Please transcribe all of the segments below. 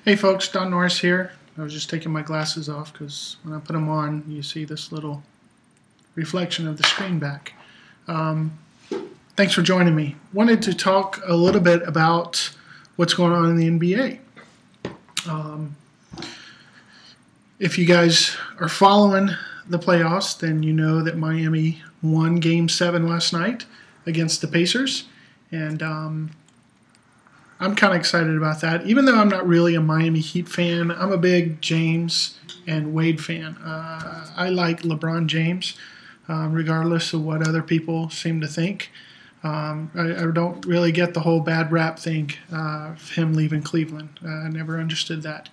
Hey folks, Don Norris here. I was just taking my glasses off because when I put them on, you see this little reflection of the screen back. Thanks for joining me. Wanted to talk a little bit about what's going on in the NBA. If you guys are following the playoffs, then you know that Miami won Game 7 last night against the Pacers. And I'm kind of excited about that. Even though I'm not really a Miami Heat fan, I'm a big James and Wade fan. I like LeBron James, regardless of what other people seem to think. I don't really get the whole bad rap thing of him leaving Cleveland. I never understood that.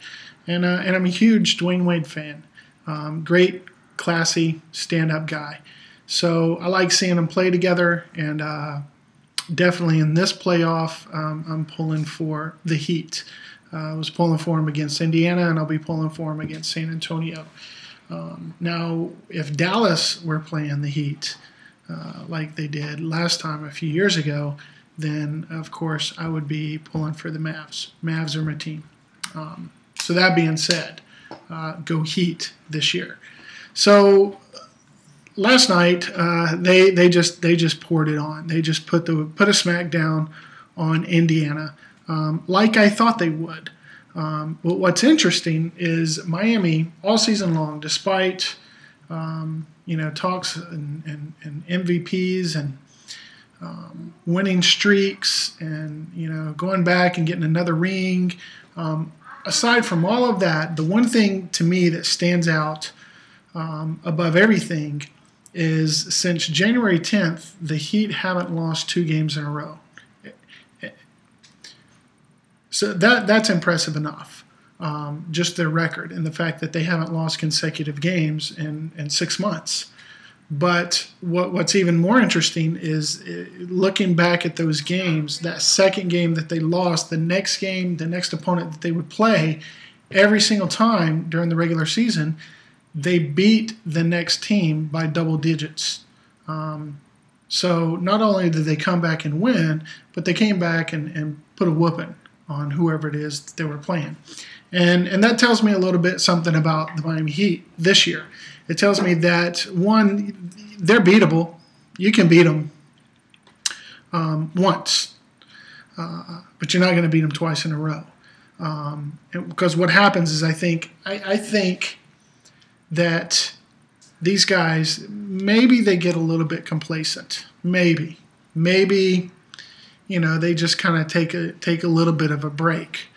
And I'm a huge Dwayne Wade fan. Great, classy, stand-up guy. So I like seeing them play together, and definitely in this playoff, I'm pulling for the Heat. I was pulling for them against Indiana, and I'll be pulling for them against San Antonio. Now, if Dallas were playing the Heat like they did last time a few years ago, then, of course, I would be pulling for the Mavs. Mavs are my team. So that being said, go Heat this year. So last night, they just poured it on. They just put a smack down on Indiana, like I thought they would. But what's interesting is Miami all season long, despite talks and MVPs and winning streaks and going back and getting another ring. Aside from all of that, the one thing to me that stands out above everything is since January 10th, the Heat haven't lost 2 games in a row. So that's impressive enough, just their record and the fact that they haven't lost consecutive games in 6 months. But what's even more interesting is looking back at those games, that second game that they lost, the next game, the next opponent that they would play, every single time during the regular season, they beat the next team by double digits. So not only did they come back and win, but they came back and put a whooping on whoever it is that they were playing. And that tells me a little bit something about the Miami Heat this year. It tells me that, one, they're beatable. You can beat them once, but you're not going to beat them twice in a row. Because what happens is I think that these guys, maybe they get a little bit complacent. Maybe they just kind of take a little bit of a break.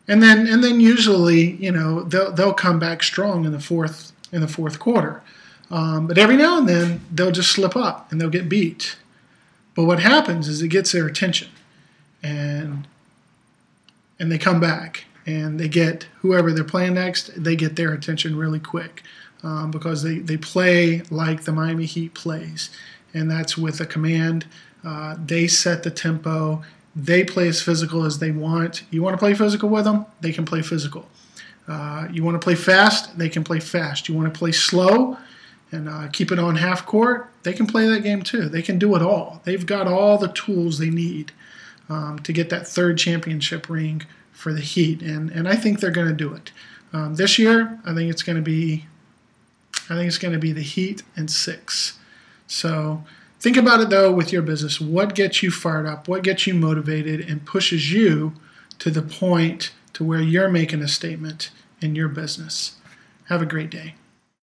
And then usually, they'll come back strong in the fourth quarter. But every now and then they'll just slip up and they'll get beat. But what happens is it gets their attention, and they come back and they get whoever they're playing next. They get their attention really quick because they play like the Miami Heat plays, and that's with a command. They set the tempo. They play as physical as they want. You want to play physical with them? They can play physical. You want to play fast? They can play fast. You want to play slow and keep it on half court? They can play that game too. They can do it all. They've got all the tools they need to get that 3rd championship ring for the Heat, and I think they're going to do it. This year, I think it's going to be the Heat and 6. So think about it, though, with your business. What gets you fired up? What gets you motivated and pushes you to the point to where you're making a statement in your business? Have a great day.